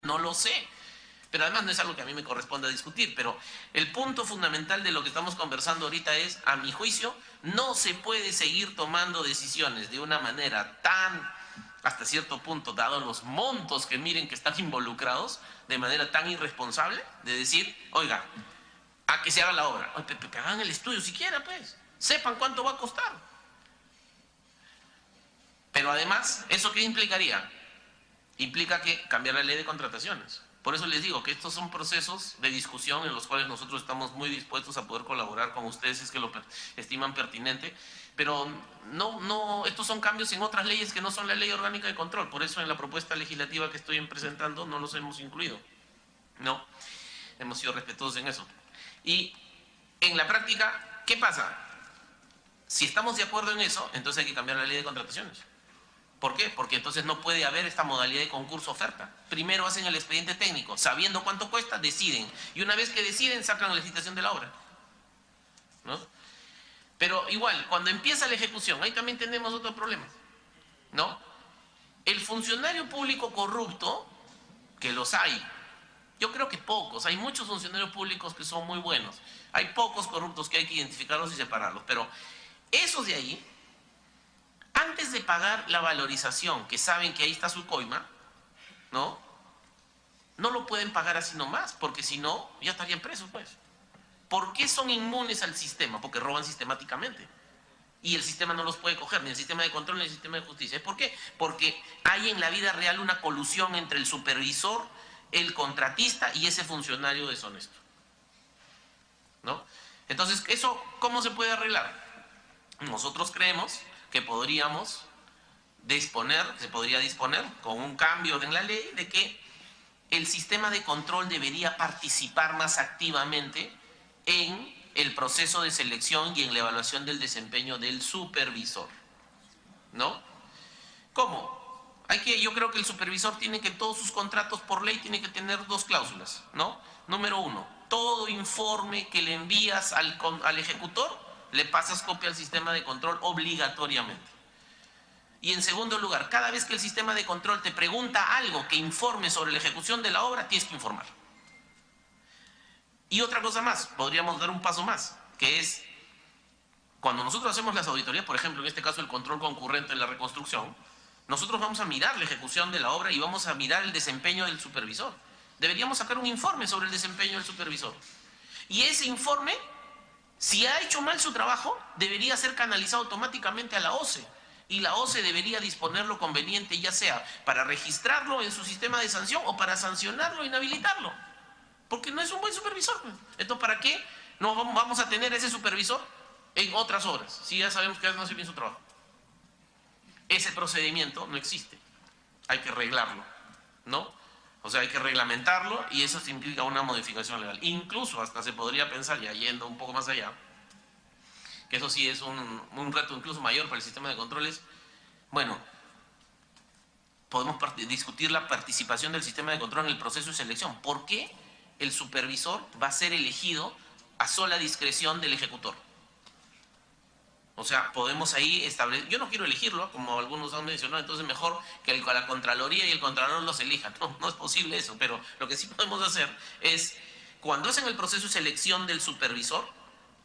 No lo sé. Pero además no es algo que a mí me corresponde discutir. Pero el punto fundamental de lo que estamos conversando ahorita es, a mi juicio, no se puede seguir tomando decisiones de una manera tan, hasta cierto punto, dado los montos que miren que están involucrados, de manera tan irresponsable, de decir, oiga, a que se haga la obra. Oye, que hagan el estudio siquiera, pues. Sepan cuánto va a costar. Pero además, ¿eso qué implicaría? Implica que cambiar la ley de contrataciones. Por eso les digo que estos son procesos de discusión en los cuales nosotros estamos muy dispuestos a poder colaborar con ustedes si es que lo estiman pertinente, pero estos son cambios en otras leyes que no son la ley orgánica de control. Por eso en la propuesta legislativa que estoy presentando no los hemos incluido. No, hemos sido respetuosos en eso. Y en la práctica, ¿qué pasa? Si estamos de acuerdo en eso, entonces hay que cambiar la ley de contrataciones. ¿Por qué? Porque entonces no puede haber esta modalidad de concurso-oferta. Primero hacen el expediente técnico, sabiendo cuánto cuesta, deciden. Y una vez que deciden, sacan la licitación de la obra, ¿no? Pero igual, cuando empieza la ejecución, ahí también tenemos otro problema, ¿no? El funcionario público corrupto, que los hay, yo creo que pocos, hay muchos funcionarios públicos que son muy buenos. Hay pocos corruptos que hay que identificarlos y separarlos. Pero esos de ahí, antes de pagar la valorización, que saben que ahí está su coima, ¿no? No lo pueden pagar así nomás, porque si no, ya estarían presos, pues. ¿Por qué son inmunes al sistema? Porque roban sistemáticamente. Y el sistema no los puede coger, ni el sistema de control, ni el sistema de justicia. ¿Por qué? Porque hay en la vida real una colusión entre el supervisor, el contratista y ese funcionario deshonesto, ¿no? Entonces, ¿eso cómo se puede arreglar? Nosotros creemos que se podría disponer con un cambio en la ley de que el sistema de control debería participar más activamente en el proceso de selección y en la evaluación del desempeño del supervisor, ¿no? ¿Cómo? Yo creo que el supervisor tiene que, todos sus contratos por ley tiene que tener dos cláusulas, ¿no? Número uno, todo informe que le envías al ejecutor, le pasas copia al sistema de control obligatoriamente. Y en segundo lugar, cada vez que el sistema de control te pregunta algo que informe sobre la ejecución de la obra, tienes que informar. Y otra cosa más, podríamos dar un paso más, que es, cuando nosotros hacemos las auditorías, por ejemplo, en este caso el control concurrente en la reconstrucción, nosotros vamos a mirar la ejecución de la obra y vamos a mirar el desempeño del supervisor. Deberíamos sacar un informe sobre el desempeño del supervisor. Y ese informe, si ha hecho mal su trabajo, debería ser canalizado automáticamente a la OCE. Y la OCE debería disponer lo conveniente, ya sea para registrarlo en su sistema de sanción o para sancionarlo e inhabilitarlo. Porque no es un buen supervisor. Entonces, ¿para qué no vamos a tener ese supervisor en otras obras? Si ya sabemos que no hace bien su trabajo. Ese procedimiento no existe. Hay que arreglarlo, ¿no? O sea, hay que reglamentarlo y eso implica una modificación legal. Incluso hasta se podría pensar, ya yendo un poco más allá, que eso sí es un reto incluso mayor para el sistema de controles. Bueno, podemos discutir la participación del sistema de control en el proceso de selección. ¿Por qué el supervisor va a ser elegido a sola discreción del ejecutor? O sea, podemos ahí establecer, yo no quiero elegirlo, como algunos han mencionado, entonces mejor que la Contraloría y el Contralor los elijan. No es posible eso, pero lo que sí podemos hacer es, cuando hacen el proceso de selección del supervisor,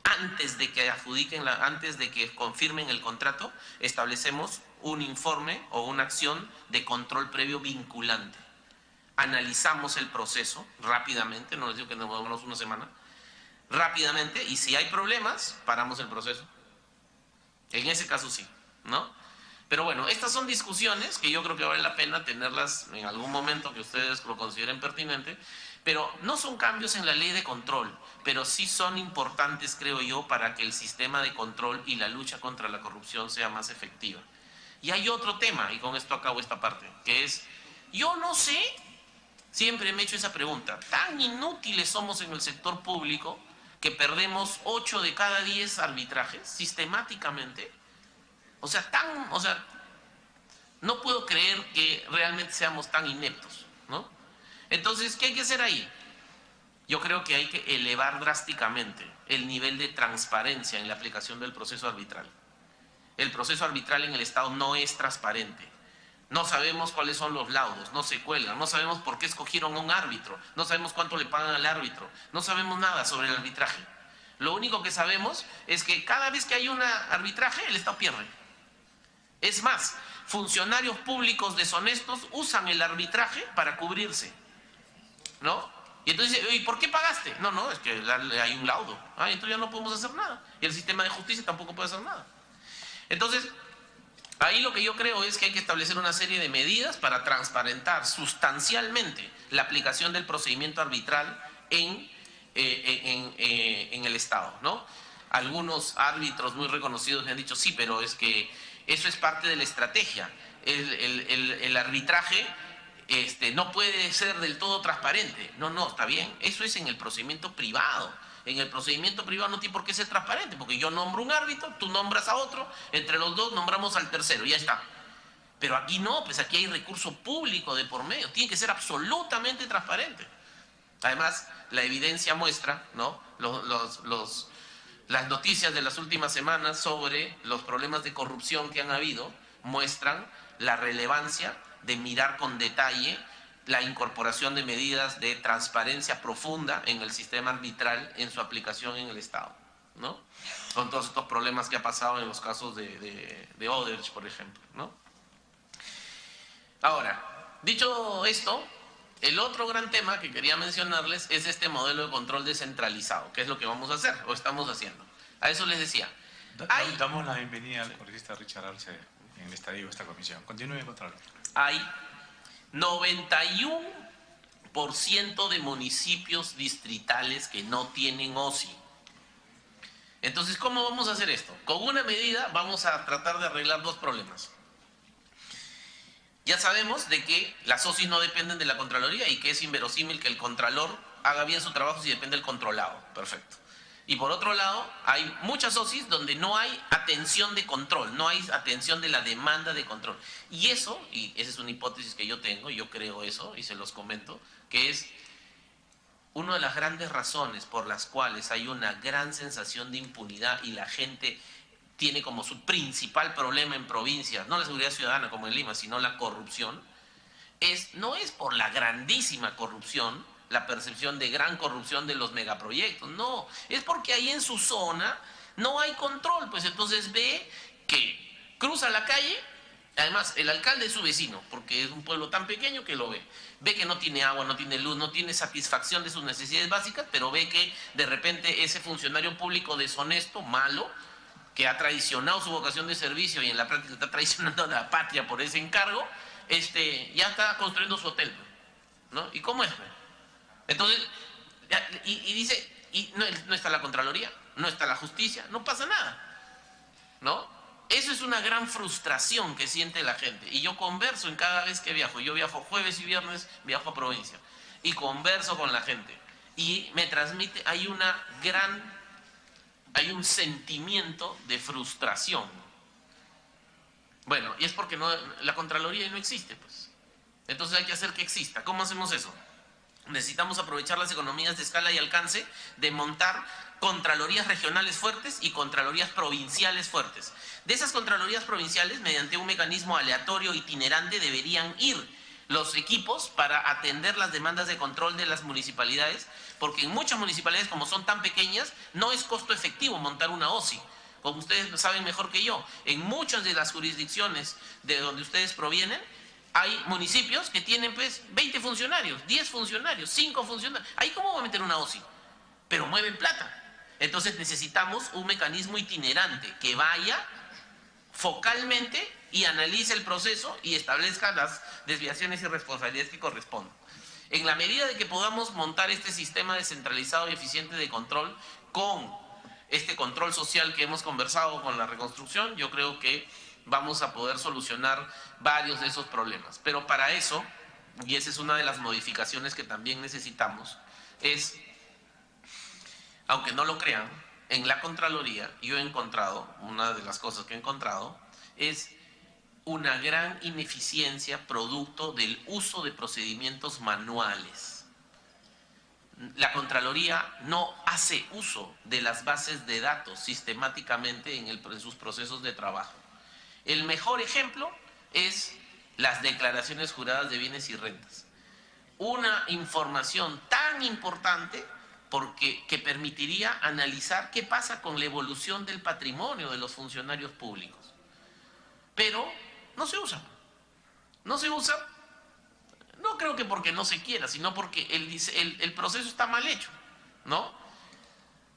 antes de que antes de que confirmen el contrato, establecemos un informe o una acción de control previo vinculante. Analizamos el proceso rápidamente, no les digo que nos movamos una semana, rápidamente, y si hay problemas, paramos el proceso. En ese caso sí, ¿no? Pero bueno, estas son discusiones que yo creo que vale la pena tenerlas en algún momento que ustedes lo consideren pertinente, pero no son cambios en la ley de control, pero sí son importantes, creo yo, para que el sistema de control y la lucha contra la corrupción sea más efectiva. Y hay otro tema, y con esto acabo esta parte, que es, yo no sé, siempre me he hecho esa pregunta, tan inútiles somos en el sector público que perdemos 8 de cada 10 arbitrajes sistemáticamente. O sea, no puedo creer que realmente seamos tan ineptos, ¿no? Entonces, ¿qué hay que hacer ahí? Yo creo que hay que elevar drásticamente el nivel de transparencia en la aplicación del proceso arbitral. El proceso arbitral en el Estado no es transparente. No sabemos cuáles son los laudos, no se cuelgan, no sabemos por qué escogieron a un árbitro, no sabemos cuánto le pagan al árbitro, no sabemos nada sobre el arbitraje. Lo único que sabemos es que cada vez que hay un arbitraje, el Estado pierde. Es más, funcionarios públicos deshonestos usan el arbitraje para cubrirse, ¿no? Y entonces, ¿y por qué pagaste? No, no, es que hay un laudo. Entonces ya no podemos hacer nada. Y el sistema de justicia tampoco puede hacer nada. Entonces, ahí lo que yo creo es que hay que establecer una serie de medidas para transparentar sustancialmente la aplicación del procedimiento arbitral en el Estado, ¿no? Algunos árbitros muy reconocidos me han dicho, sí, pero es que eso es parte de la estrategia. El arbitraje no puede ser del todo transparente. No, no, está bien. Eso es en el procedimiento privado. En el procedimiento privado no tiene por qué ser transparente, porque yo nombro un árbitro, tú nombras a otro, entre los dos nombramos al tercero, y ya está. Pero aquí no, pues aquí hay recurso público de por medio, tiene que ser absolutamente transparente. Además, la evidencia muestra, ¿no? Las noticias de las últimas semanas sobre los problemas de corrupción que han habido muestran la relevancia de mirar con detalle la incorporación de medidas de transparencia profunda en el sistema arbitral en su aplicación en el Estado, ¿no? Con todos estos problemas que ha pasado en los casos de Odebrecht, por ejemplo, ¿no? Ahora, dicho esto, el otro gran tema que quería mencionarles es este modelo de control descentralizado, que es lo que vamos a hacer o estamos haciendo. A eso les decía. Damos la bienvenida al congresista Richard Arce en el estadio de esta comisión. Continúe, Contralor. Hay 91% de municipios distritales que no tienen OSI. Entonces, ¿cómo vamos a hacer esto? Con una medida vamos a tratar de arreglar dos problemas. Ya sabemos de que las OSI no dependen de la Contraloría y que es inverosímil que el Contralor haga bien su trabajo si depende del controlado. Perfecto. Y por otro lado, hay muchas OSIs donde no hay atención de control, no hay atención de la demanda de control. Y eso, y esa es una hipótesis que yo tengo, yo creo eso, y se los comento, que es una de las grandes razones por las cuales hay una gran sensación de impunidad y la gente tiene como su principal problema en provincias, no la seguridad ciudadana como en Lima, sino la corrupción, no es por la grandísima corrupción, la percepción de gran corrupción de los megaproyectos, no, es porque ahí en su zona no hay control, pues entonces ve que cruza la calle, además el alcalde es su vecino, porque es un pueblo tan pequeño que lo ve que no tiene agua, no tiene luz, no tiene satisfacción de sus necesidades básicas, pero ve que de repente ese funcionario público deshonesto, malo, que ha traicionado su vocación de servicio y en la práctica está traicionando a la patria por ese encargo, ya está construyendo su hotel, ¿no? ¿Y cómo es? Entonces, y dice, y no está la Contraloría, no está la justicia, no pasa nada, ¿no? Eso es una gran frustración que siente la gente. Y yo converso en cada vez que viajo. Yo viajo jueves y viernes, viajo a provincia. Y converso con la gente. Y me transmite, hay un sentimiento de frustración. Bueno, y es porque la Contraloría no existe, pues. Entonces hay que hacer que exista. ¿Cómo hacemos eso? Necesitamos aprovechar las economías de escala y alcance de montar contralorías regionales fuertes y contralorías provinciales fuertes. De esas contralorías provinciales, mediante un mecanismo aleatorio itinerante, deberían ir los equipos para atender las demandas de control de las municipalidades, porque en muchas municipalidades, como son tan pequeñas, no es costo efectivo montar una OSI. Como ustedes saben mejor que yo, en muchas de las jurisdicciones de donde ustedes provienen, hay municipios que tienen pues 20 funcionarios, 10 funcionarios, 5 funcionarios. Ahí cómo voy a meter una OSI, pero mueven plata. Entonces necesitamos un mecanismo itinerante que vaya focalmente y analice el proceso y establezca las desviaciones y responsabilidades que corresponden. En la medida de que podamos montar este sistema descentralizado y eficiente de control con este control social que hemos conversado con la reconstrucción, yo creo que vamos a poder solucionar varios de esos problemas. Pero para eso, y esa es una de las modificaciones que también necesitamos, es, aunque no lo crean, en la Contraloría yo he encontrado, una de las cosas que he encontrado, es una gran ineficiencia producto del uso de procedimientos manuales. La Contraloría no hace uso de las bases de datos sistemáticamente en sus procesos de trabajo. El mejor ejemplo es las declaraciones juradas de bienes y rentas. Una información tan importante que permitiría analizar qué pasa con la evolución del patrimonio de los funcionarios públicos. Pero no se usa. No se usa, no creo que porque no se quiera, sino porque el proceso está mal hecho, ¿no?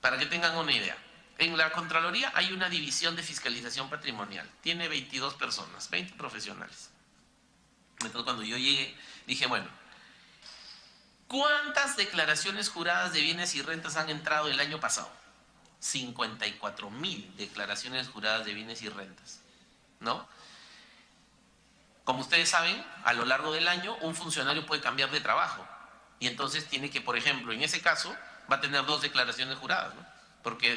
Para que tengan una idea. En la Contraloría hay una división de fiscalización patrimonial. Tiene 22 personas, 20 profesionales. Entonces, cuando yo llegué, dije, bueno, ¿cuántas declaraciones juradas de bienes y rentas han entrado el año pasado? 54.000 declaraciones juradas de bienes y rentas, ¿no? Como ustedes saben, a lo largo del año un funcionario puede cambiar de trabajo y entonces tiene que, por ejemplo, en ese caso, va a tener 2 declaraciones juradas, ¿no? Porque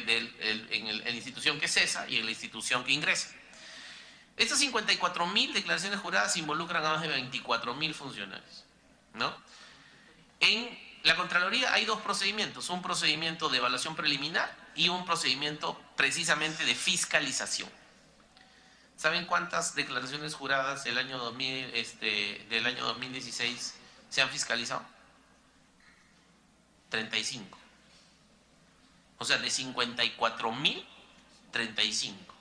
en la institución que cesa y en la institución que ingresa. Estas 54.000 declaraciones juradas involucran a más de 24.000 funcionarios, ¿no? En la Contraloría hay 2 procedimientos, un procedimiento de evaluación preliminar y un procedimiento precisamente de fiscalización. ¿Saben cuántas declaraciones juradas del año 2016 se han fiscalizado? 35. O sea, de 54.000, 35,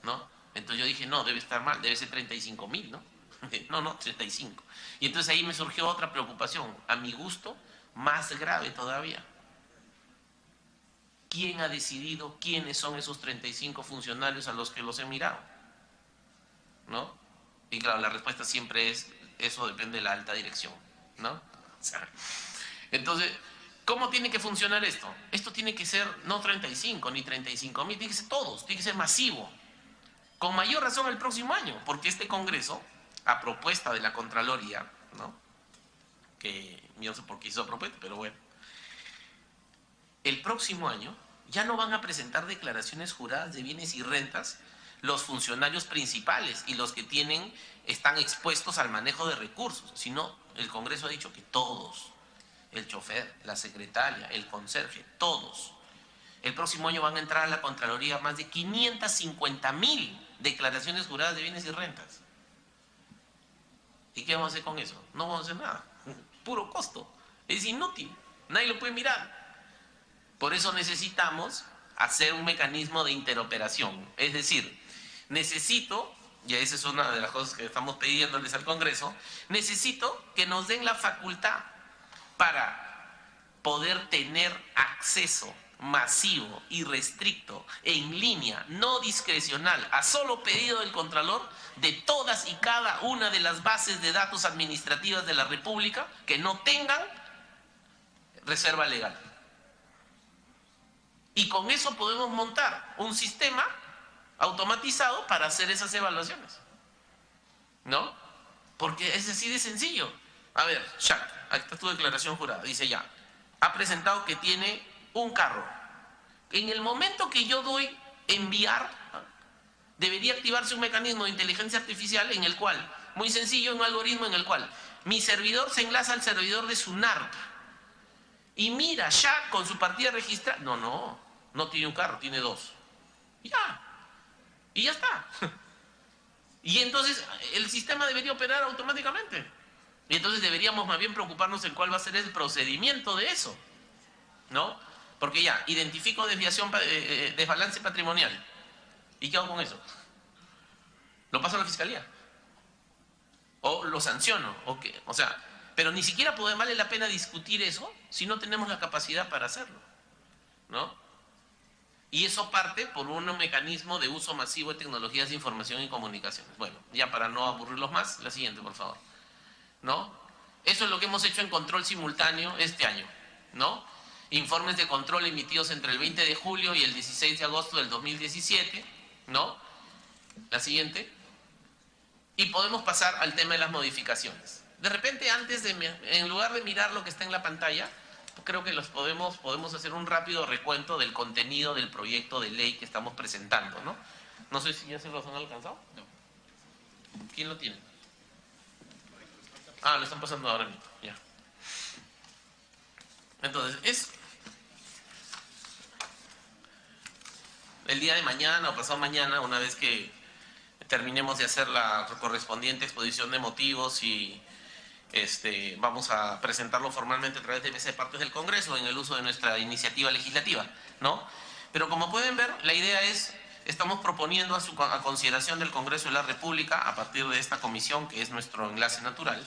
¿no? Entonces yo dije, no, debe estar mal, debe ser 35.000, ¿no? No, 35. Y entonces ahí me surgió otra preocupación, a mi gusto, más grave todavía. ¿Quién ha decidido quiénes son esos 35 funcionarios a los que los he mirado? ¿No? Y claro, la respuesta siempre es, eso depende de la alta dirección, ¿no? O sea, entonces, ¿cómo tiene que funcionar esto? Esto tiene que ser no 35 ni 35.000, tiene que ser todos, tiene que ser masivo. Con mayor razón el próximo año, porque este Congreso, a propuesta de la Contraloría, ¿no? Que yo no sé por qué hizo propuesta, pero bueno. El próximo año ya no van a presentar declaraciones juradas de bienes y rentas los funcionarios principales y los que están expuestos al manejo de recursos, sino el Congreso ha dicho que todos, el chofer, la secretaria, el conserje, todos. El próximo año van a entrar a la Contraloría más de 550.000 declaraciones juradas de bienes y rentas. ¿Y qué vamos a hacer con eso? No vamos a hacer nada, puro costo, es inútil, nadie lo puede mirar. Por eso necesitamos hacer un mecanismo de interoperación, es decir, necesito, y esa es una de las cosas que estamos pidiéndoles al Congreso, necesito que nos den la facultad para poder tener acceso masivo y restricto, en línea, no discrecional, a solo pedido del Contralor, de todas y cada una de las bases de datos administrativas de la República que no tengan reserva legal. Y con eso podemos montar un sistema automatizado para hacer esas evaluaciones, ¿no? Porque es así de sencillo. A ver, Shaq, aquí está tu declaración jurada. Dice ya, ha presentado que tiene un carro. En el momento que yo doy enviar, debería activarse un mecanismo de inteligencia artificial en el cual, muy sencillo, un algoritmo en el cual mi servidor se enlaza al servidor de SUNARP y mira, Shaq con su partida registrada. No tiene un carro, tiene 2. Ya. Y ya está. Y entonces el sistema debería operar automáticamente. Y entonces deberíamos más bien preocuparnos en cuál va a ser el procedimiento de eso, ¿no? Porque ya, identifico desviación, desbalance patrimonial. ¿Y qué hago con eso? ¿Lo paso a la fiscalía? ¿O lo sanciono? O sea, pero ni siquiera vale la pena discutir eso si no tenemos la capacidad para hacerlo, ¿no? Y eso parte por un mecanismo de uso masivo de tecnologías de información y comunicaciones. Bueno, ya para no aburrirlos más, la siguiente, por favor. ¿No? Eso es lo que hemos hecho en control simultáneo este año, ¿no? Informes de control emitidos entre el 20 de julio y el 16 de agosto del 2017, ¿no? La siguiente. Y podemos pasar al tema de las modificaciones. De repente, en lugar de mirar lo que está en la pantalla, creo que podemos hacer un rápido recuento del contenido del proyecto de ley que estamos presentando, ¿no? No sé si ya se los han alcanzado. No. ¿Quién lo tiene? Lo están pasando ahora mismo, ya. Entonces, el día de mañana o pasado mañana, una vez que terminemos de hacer la correspondiente exposición de motivos y vamos a presentarlo formalmente a través de mesa de partes del Congreso en el uso de nuestra iniciativa legislativa, ¿no? Pero como pueden ver, la idea es, estamos proponiendo a consideración del Congreso de la República, a partir de esta comisión, que es nuestro enlace natural,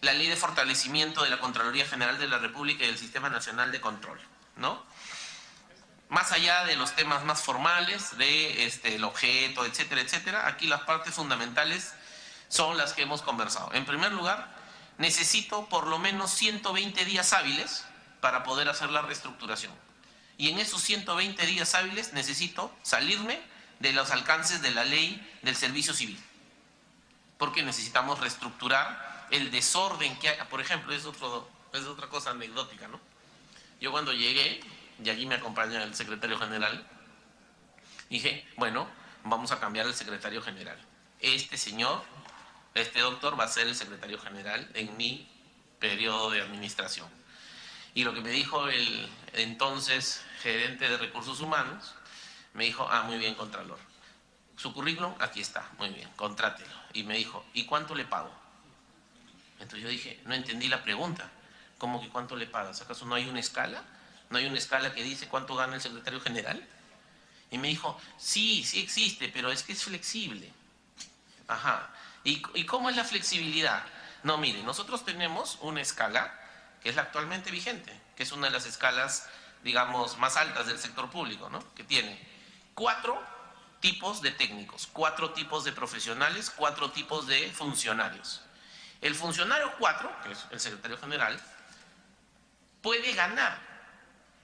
la ley de fortalecimiento de la Contraloría General de la República y del Sistema Nacional de Control, ¿no? Más allá de los temas más formales, de el objeto, etcétera, etcétera, aquí las partes fundamentales son las que hemos conversado. En primer lugar, necesito por lo menos 120 días hábiles para poder hacer la reestructuración. Y en esos 120 días hábiles necesito salirme de los alcances de la ley del servicio civil. Porque necesitamos reestructurar el desorden que hay. Por ejemplo, es otra cosa anecdótica, ¿no? Yo cuando llegué, y aquí me acompaña el secretario general, dije, bueno, vamos a cambiar el secretario general. Este doctor va a ser el secretario general en mi periodo de administración. Y lo que me dijo el entonces gerente de recursos humanos, me dijo, muy bien, contralor. Su currículum, aquí está, muy bien, contrátelo. Y me dijo, ¿y cuánto le pago? Entonces yo dije, no entendí la pregunta. ¿Cómo que cuánto le pagas? ¿Acaso no hay una escala? ¿No hay una escala que dice cuánto gana el secretario general? Y me dijo, sí existe, pero es que es flexible. Ajá. ¿Y cómo es la flexibilidad? No, mire, nosotros tenemos una escala que es la actualmente vigente, que es una de las escalas, digamos, más altas del sector público, ¿no? Que tiene 4 tipos de técnicos, 4 tipos de profesionales, 4 tipos de funcionarios. El funcionario 4, que es el secretario general, puede ganar,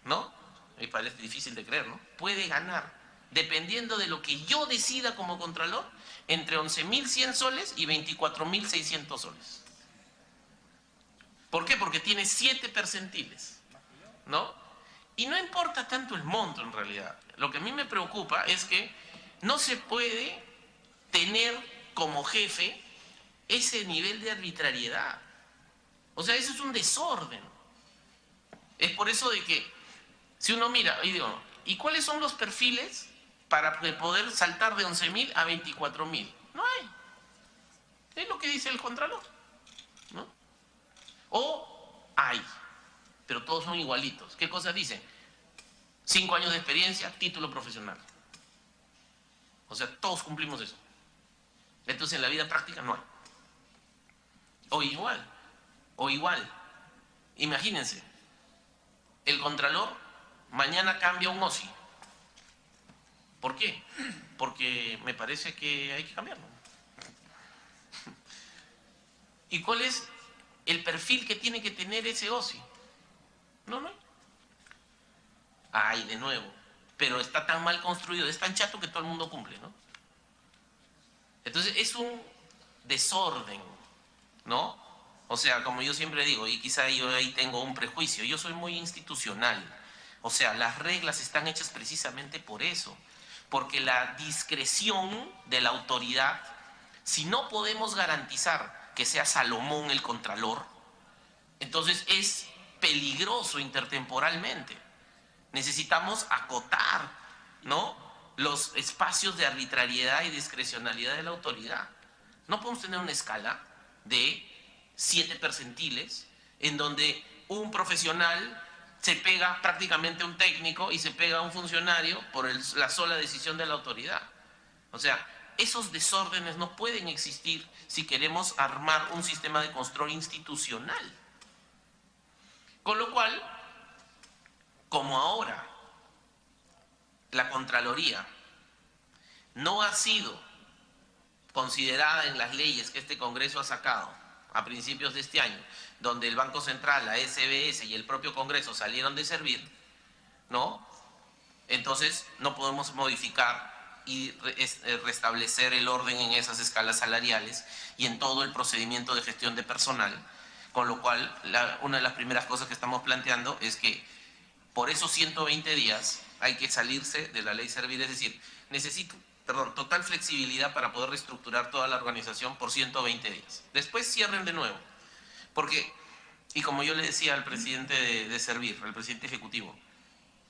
¿no? Me parece difícil de creer, ¿no? Puede ganar, dependiendo de lo que yo decida como contralor, entre 11.100 soles y 24.600 soles. ¿Por qué? Porque tiene 7 percentiles, ¿no? Y no importa tanto el monto en realidad. Lo que a mí me preocupa es que no se puede tener como jefe ese nivel de arbitrariedad. O sea, eso es un desorden. Es por eso de que, si uno mira, y digo, ¿y cuáles son los perfiles para poder saltar de 11.000 a 24.000? No hay. Es lo que dice el contralor, ¿no? O hay, pero todos son igualitos. ¿Qué cosa dicen? 5 años de experiencia, título profesional. O sea, todos cumplimos eso. Entonces en la vida práctica no hay. O igual. Imagínense, el contralor mañana cambia un OSI. ¿Por qué? Porque me parece que hay que cambiarlo. ¿Y cuál es el perfil que tiene que tener ese OSI? No hay. De nuevo. Pero está tan mal construido, es tan chato que todo el mundo cumple, ¿no? Entonces es un desorden, ¿no? O sea, como yo siempre digo, y quizá yo ahí tengo un prejuicio, yo soy muy institucional. O sea, las reglas están hechas precisamente por eso. Porque la discreción de la autoridad, si no podemos garantizar que sea Salomón el contralor, entonces es peligroso intertemporalmente. Necesitamos acotar, ¿no?, los espacios de arbitrariedad y discrecionalidad de la autoridad. No podemos tener una escala de 7 percentiles en donde un profesional se pega prácticamente a un técnico y se pega a un funcionario por la sola decisión de la autoridad. O sea, esos desórdenes no pueden existir si queremos armar un sistema de control institucional. Con lo cual, como ahora la Contraloría no ha sido considerada en las leyes que este Congreso ha sacado a principios de este año, donde el Banco Central, la SBS y el propio Congreso salieron de servir, ¿no? Entonces no podemos modificar y restablecer el orden en esas escalas salariales y en todo el procedimiento de gestión de personal, con lo cual una de las primeras cosas que estamos planteando es que por esos 120 días hay que salirse de la ley servil, es decir, necesito total flexibilidad para poder reestructurar toda la organización por 120 días. Después cierren de nuevo. Porque, y como yo le decía al presidente de Servir, al presidente ejecutivo,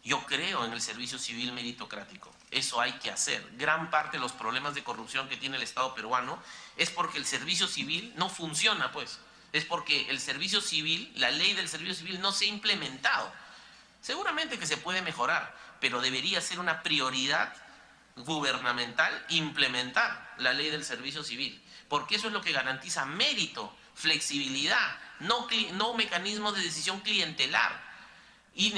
Yo creo en el servicio civil meritocrático. Eso hay que hacer. Gran parte de los problemas de corrupción que tiene el Estado peruano es porque el servicio civil no funciona, pues. Es porque el servicio civil, la ley del servicio civil no se ha implementado. Seguramente que se puede mejorar, pero debería ser una prioridad gubernamental implementar la ley del servicio civil, porque eso es lo que garantiza mérito, flexibilidad, no mecanismos de decisión clientelar, y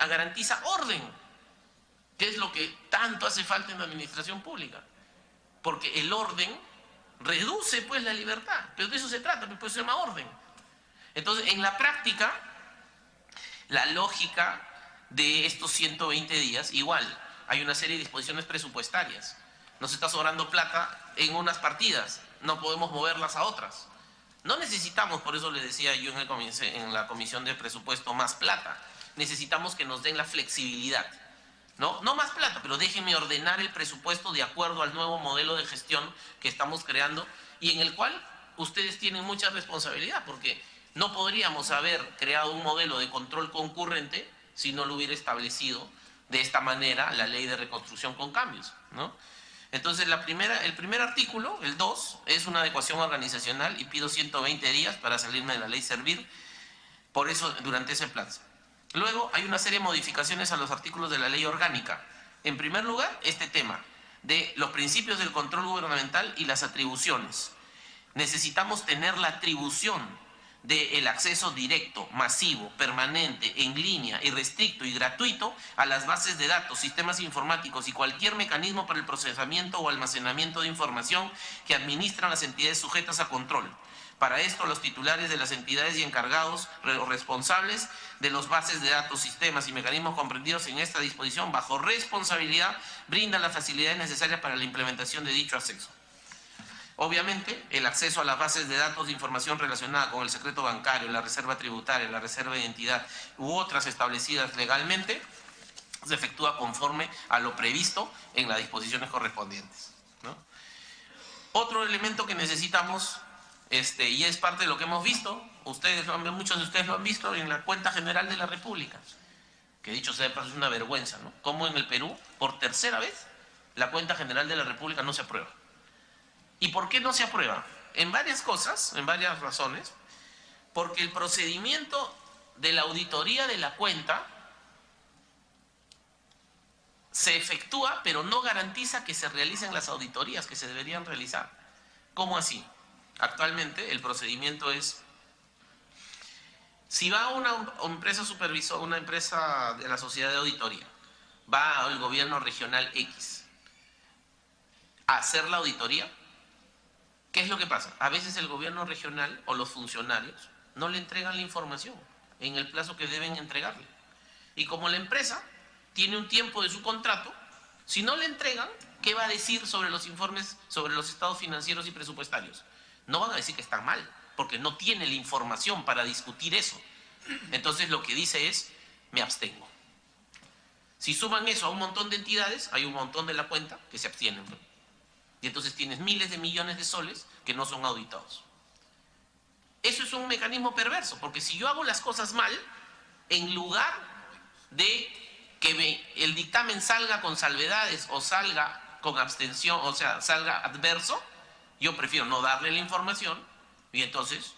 garantiza orden, que es lo que tanto hace falta en la administración pública, porque el orden reduce pues la libertad, pero de eso se trata, pues se llama orden. Entonces, en la práctica, la lógica de estos 120 días, igual, hay una serie de disposiciones presupuestarias. Nos está sobrando plata en unas partidas, no podemos moverlas a otras. No necesitamos, por eso le decía yo en la comisión de presupuesto, más plata. Necesitamos que nos den la flexibilidad. No más plata, pero déjenme ordenar el presupuesto de acuerdo al nuevo modelo de gestión que estamos creando y en el cual ustedes tienen mucha responsabilidad, porque no podríamos haber creado un modelo de control concurrente si no lo hubiera establecido de esta manera la ley de reconstrucción con cambios, ¿no? Entonces, el primer artículo, el 2, es una adecuación organizacional y pido 120 días para salirme de la ley Servir, por eso durante ese plazo. Luego hay una serie de modificaciones a los artículos de la ley orgánica. En primer lugar, este tema de los principios del control gubernamental y las atribuciones. Necesitamos tener la atribución del acceso directo, masivo, permanente, en línea, irrestricto y gratuito a las bases de datos, sistemas informáticos y cualquier mecanismo para el procesamiento o almacenamiento de información que administran las entidades sujetas a control. Para esto, los titulares de las entidades y encargados o responsables de las bases de datos, sistemas y mecanismos comprendidos en esta disposición bajo responsabilidad brindan las facilidades necesarias para la implementación de dicho acceso. Obviamente, el acceso a las bases de datos de información relacionada con el secreto bancario, la reserva tributaria, la reserva de identidad u otras establecidas legalmente se efectúa conforme a lo previsto en las disposiciones correspondientes, ¿no? Otro elemento que necesitamos, y es parte de lo que hemos visto, muchos de ustedes lo han visto en la cuenta general de la República, que dicho sea de paso es una vergüenza, ¿no? Como en el Perú, por tercera vez, la cuenta general de la República no se aprueba. ¿Y por qué no se aprueba? En varias cosas, en varias razones, porque el procedimiento de la auditoría de la cuenta se efectúa, pero no garantiza que se realicen las auditorías que se deberían realizar. ¿Cómo así? Actualmente el procedimiento es, si va una empresa supervisora, una empresa de la sociedad de auditoría, va al gobierno regional X a hacer la auditoría, ¿qué es lo que pasa? A veces el gobierno regional o los funcionarios no le entregan la información en el plazo que deben entregarle. Y como la empresa tiene un tiempo de su contrato, si no le entregan, ¿qué va a decir sobre los informes, sobre los estados financieros y presupuestarios? No van a decir que están mal, porque no tiene la información para discutir eso. Entonces lo que dice es, me abstengo. Si suman eso a un montón de entidades, hay un montón de la cuenta que se abstienen. Y entonces tienes miles de millones de soles que no son auditados. Eso es un mecanismo perverso, porque si yo hago las cosas mal, en lugar de que el dictamen salga con salvedades o salga con abstención, o sea, salga adverso, yo prefiero no darle la información y entonces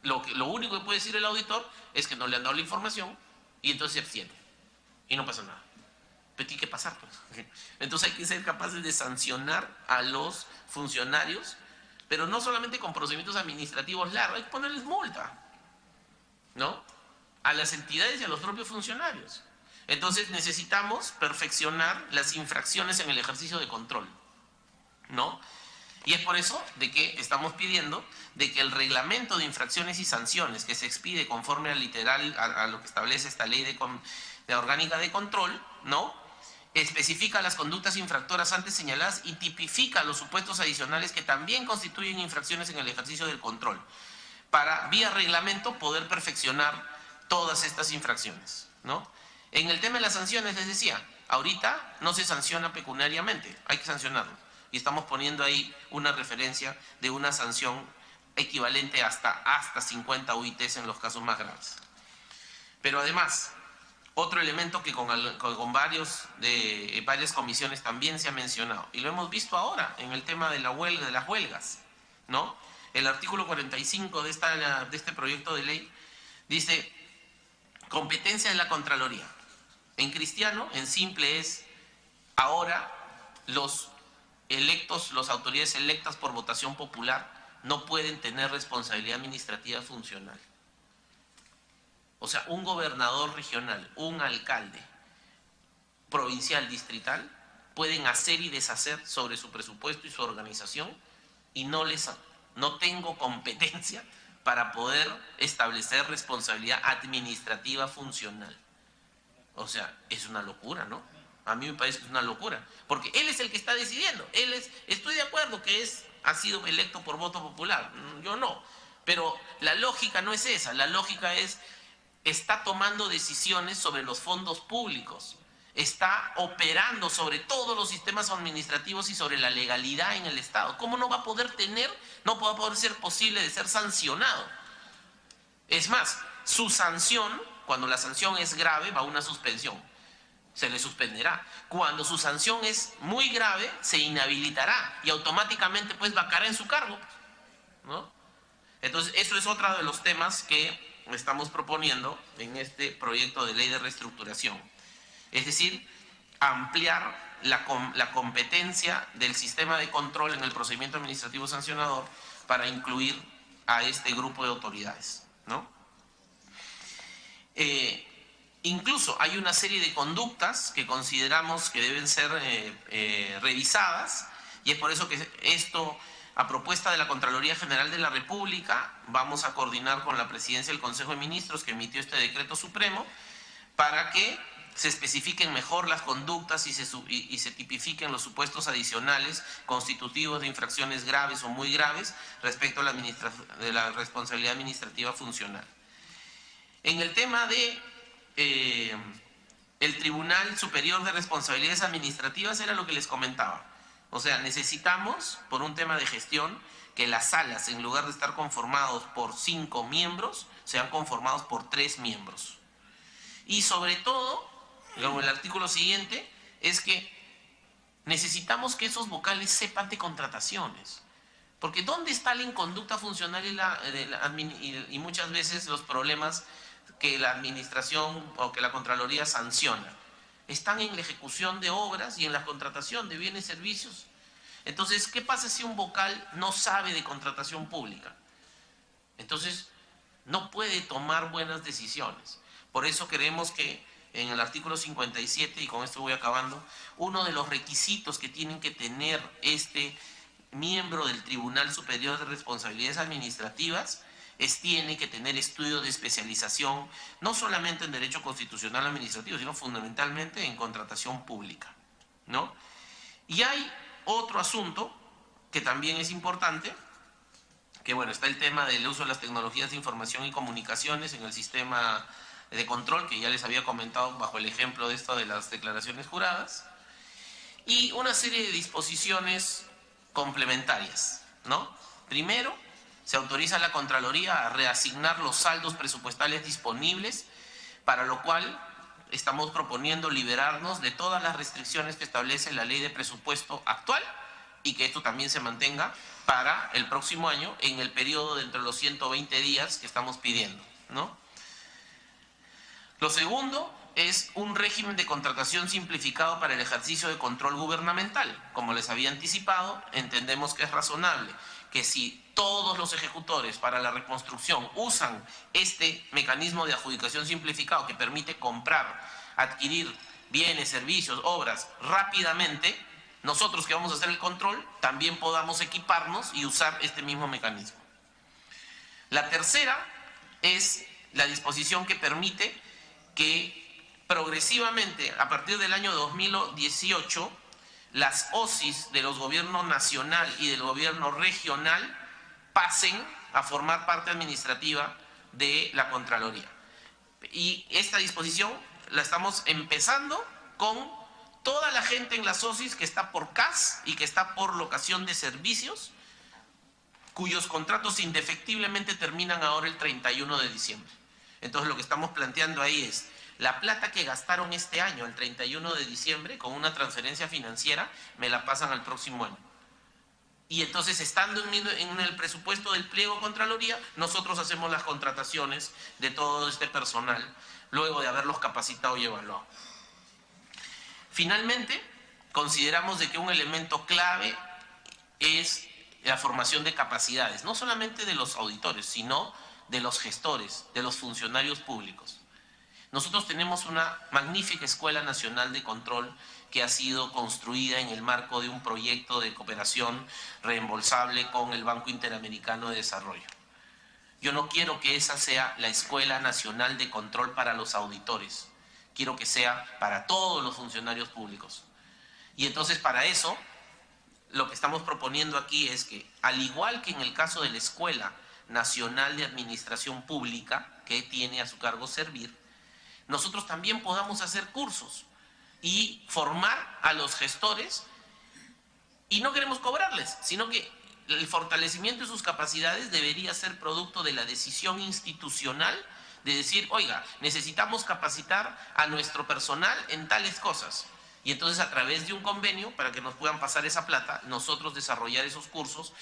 lo único que puede decir el auditor es que no le han dado la información y entonces se abstiene y no pasa nada. Pero tiene que pasar, pues. Entonces hay que ser capaces de sancionar a los funcionarios, pero no solamente con procedimientos administrativos largos, hay que ponerles multa, ¿no? A las entidades y a los propios funcionarios. Entonces necesitamos perfeccionar las infracciones en el ejercicio de control, ¿no? Y es por eso de que estamos pidiendo de que el reglamento de infracciones y sanciones que se expide conforme al literal a lo que establece esta ley de orgánica de control, ¿no?, especifica las conductas infractoras antes señaladas y tipifica los supuestos adicionales que también constituyen infracciones en el ejercicio del control, para vía reglamento poder perfeccionar todas estas infracciones, ¿no? En el tema de las sanciones, les decía, ahorita no se sanciona pecuniariamente, hay que sancionarlo. Y estamos poniendo ahí una referencia de una sanción equivalente hasta 50 UITs en los casos más graves. Pero además, Otro elemento que con varias comisiones también se ha mencionado, y lo hemos visto ahora en el tema de la huelga, de las huelgas, ¿no? El artículo 45 de este proyecto de ley dice: competencia de la Contraloría. En cristiano, en simple, es ahora los autoridades electas por votación popular no pueden tener responsabilidad administrativa funcional. O sea, un gobernador regional, un alcalde provincial, distrital, pueden hacer y deshacer sobre su presupuesto y su organización, y no tengo competencia para poder establecer responsabilidad administrativa funcional. O sea, es una locura, ¿no? A mí me parece que es una locura, porque él es el que está decidiendo. Estoy de acuerdo que ha sido electo por voto popular, yo no, pero la lógica no es esa. La lógica está tomando decisiones sobre los fondos públicos, está operando sobre todos los sistemas administrativos y sobre la legalidad en el Estado. ¿Cómo no va a poder ser posible de ser sancionado? Es más, su sanción, cuando la sanción es grave, va a una suspensión, se le suspenderá. Cuando su sanción es muy grave, se inhabilitará y automáticamente pues vacará en su cargo, ¿no? Entonces, eso es otro de los temas que estamos proponiendo en este proyecto de ley de reestructuración. Es decir, ampliar la competencia del sistema de control en el procedimiento administrativo sancionador para incluir a este grupo de autoridades, ¿no? Incluso hay una serie de conductas que consideramos que deben ser revisadas, y es por eso que esto, a propuesta de la Contraloría General de la República, vamos a coordinar con la Presidencia del Consejo de Ministros, que emitió este decreto supremo, para que se especifiquen mejor las conductas y se tipifiquen los supuestos adicionales constitutivos de infracciones graves o muy graves respecto a la responsabilidad administrativa funcional. En el tema de el Tribunal Superior de Responsabilidades Administrativas, era lo que les comentaba. O sea, necesitamos, por un tema de gestión, que las salas, en lugar de estar conformados por 5 miembros, sean conformados por 3 miembros. Y sobre todo, como el artículo siguiente, es que necesitamos que esos vocales sepan de contrataciones. Porque ¿dónde está la inconducta funcional y muchas veces los problemas que la administración o que la Contraloría sanciona? Están en la ejecución de obras y en la contratación de bienes y servicios. Entonces, ¿qué pasa si un vocal no sabe de contratación pública? Entonces, no puede tomar buenas decisiones. Por eso queremos que en el artículo 57, y con esto voy acabando, uno de los requisitos que tienen que tener este miembro del Tribunal Superior de Responsabilidades Administrativas tiene que tener estudios de especialización, no solamente en Derecho Constitucional Administrativo, sino fundamentalmente en contratación pública, ¿no? Y hay otro asunto que también es importante, que bueno, está el tema del uso de las tecnologías de información y comunicaciones en el sistema de control, que ya les había comentado bajo el ejemplo de esto de las declaraciones juradas, y una serie de disposiciones complementarias, ¿no? Primero, se autoriza a la Contraloría a reasignar los saldos presupuestales disponibles, para lo cual estamos proponiendo liberarnos de todas las restricciones que establece la ley de presupuesto actual, y que esto también se mantenga para el próximo año en el periodo de entre los 120 días que estamos pidiendo, ¿no? Lo segundo es un régimen de contratación simplificado para el ejercicio de control gubernamental. Como les había anticipado, entendemos que es razonable que si todos los ejecutores para la reconstrucción usan este mecanismo de adjudicación simplificado que permite comprar, adquirir bienes, servicios, obras rápidamente, nosotros que vamos a hacer el control también podamos equiparnos y usar este mismo mecanismo. La tercera es la disposición que permite que progresivamente, a partir del año 2018, las OSIs de los gobiernos nacional y del gobierno regional pasen a formar parte administrativa de la Contraloría. Y esta disposición la estamos empezando con toda la gente en las OSIs que está por CAS y que está por locación de servicios, cuyos contratos indefectiblemente terminan ahora el 31 de diciembre. Entonces, lo que estamos planteando ahí es la plata que gastaron este año, el 31 de diciembre, con una transferencia financiera, me la pasan al próximo año. Y entonces, estando en el presupuesto del pliego Contraloría, nosotros hacemos las contrataciones de todo este personal, luego de haberlos capacitado y evaluado. Finalmente, consideramos de que un elemento clave es la formación de capacidades, no solamente de los auditores, sino de los gestores, de los funcionarios públicos. Nosotros tenemos una magnífica Escuela Nacional de Control que ha sido construida en el marco de un proyecto de cooperación reembolsable con el Banco Interamericano de Desarrollo. Yo no quiero que esa sea la Escuela Nacional de Control para los auditores, quiero que sea para todos los funcionarios públicos. Y entonces, para eso, lo que estamos proponiendo aquí es que, al igual que en el caso de la Escuela Nacional de Administración Pública, que tiene a su cargo servir, nosotros también podamos hacer cursos y formar a los gestores, y no queremos cobrarles, sino que el fortalecimiento de sus capacidades debería ser producto de la decisión institucional de decir, oiga, necesitamos capacitar a nuestro personal en tales cosas. Y entonces, a través de un convenio, para que nos puedan pasar esa plata, nosotros desarrollar esos cursos,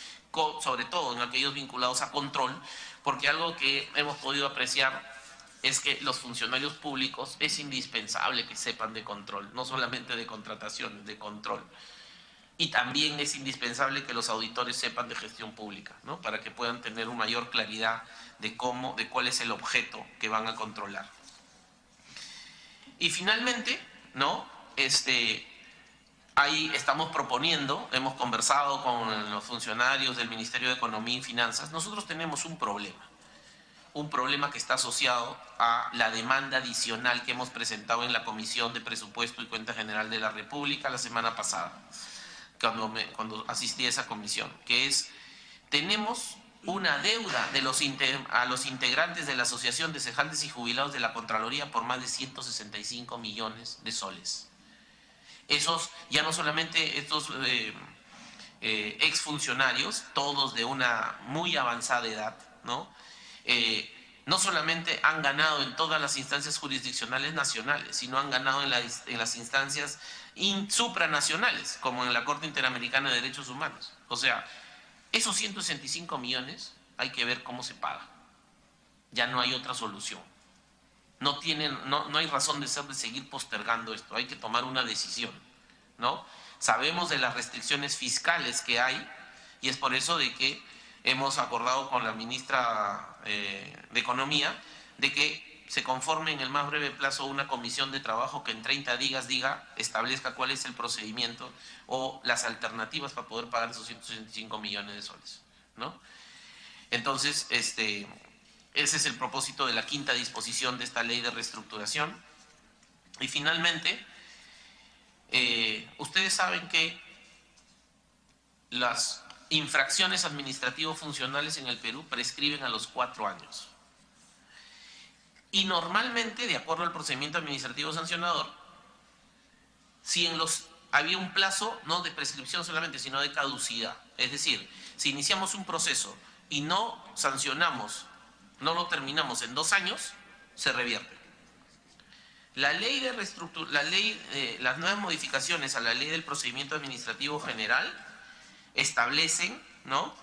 sobre todo en aquellos vinculados a control, porque algo que hemos podido apreciar es que los funcionarios públicos es indispensable que sepan de control, no solamente de contrataciones, de control. Y también es indispensable que los auditores sepan de gestión pública, ¿no? Para que puedan tener una mayor claridad de cuál es el objeto que van a controlar. Y finalmente, ¿no? Ahí estamos proponiendo, hemos conversado con los funcionarios del Ministerio de Economía y Finanzas. Nosotros tenemos un problema que está asociado a la demanda adicional que hemos presentado en la Comisión de Presupuesto y Cuenta General de la República la semana pasada, cuando asistí a esa comisión, que es, tenemos una deuda a los integrantes de la Asociación de Cejantes y Jubilados de la Contraloría por más de 165 millones de soles. Esos, ya no solamente estos exfuncionarios, todos de una muy avanzada edad, ¿no? No solamente han ganado en todas las instancias jurisdiccionales nacionales, sino han ganado en las instancias supranacionales, como en la Corte Interamericana de Derechos Humanos. O sea, esos 165 millones hay que ver cómo se paga. Ya no hay otra solución. No hay razón de ser de seguir postergando esto, hay que tomar una decisión, ¿no? Sabemos de las restricciones fiscales que hay, y es por eso de que hemos acordado con la ministra de Economía de que se conforme en el más breve plazo una comisión de trabajo que en 30 días establezca cuál es el procedimiento o las alternativas para poder pagar esos 165 millones de soles, ¿no? Entonces, ese es el propósito de la quinta disposición de esta ley de reestructuración. Y finalmente, ustedes saben que las infracciones administrativo-funcionales en el Perú prescriben a los 4 años. Y normalmente, de acuerdo al procedimiento administrativo sancionador, si había un plazo no de prescripción solamente, sino de caducidad. Es decir, si iniciamos un proceso y no sancionamos, no lo terminamos en 2 años, se revierte. Las nuevas modificaciones a la ley del procedimiento administrativo general establecen, ¿no?,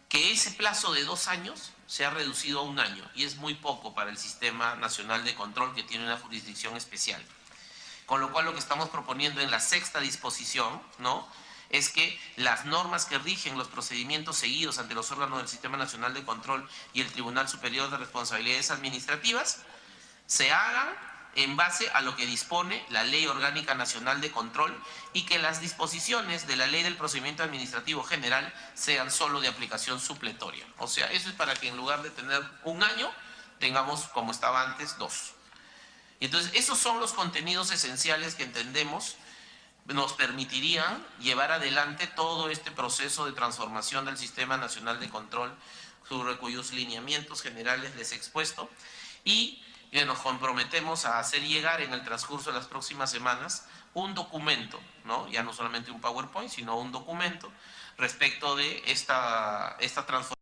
que ese plazo de 2 años se ha reducido a 1 año, y es muy poco para el Sistema Nacional de Control, que tiene una jurisdicción especial. Con lo cual, lo que estamos proponiendo en la sexta disposición, ¿no?, es que las normas que rigen los procedimientos seguidos ante los órganos del Sistema Nacional de Control y el Tribunal Superior de Responsabilidades Administrativas se hagan en base a lo que dispone la Ley Orgánica Nacional de Control, y que las disposiciones de la Ley del Procedimiento Administrativo General sean solo de aplicación supletoria. O sea, eso es para que en lugar de tener 1 año, tengamos, como estaba antes, 2. Y entonces, esos son los contenidos esenciales que entendemos nos permitirían llevar adelante todo este proceso de transformación del Sistema Nacional de Control, sobre cuyos lineamientos generales les he expuesto, y nos comprometemos a hacer llegar en el transcurso de las próximas semanas un documento, ¿no?, ya no solamente un PowerPoint, sino un documento respecto de esta transformación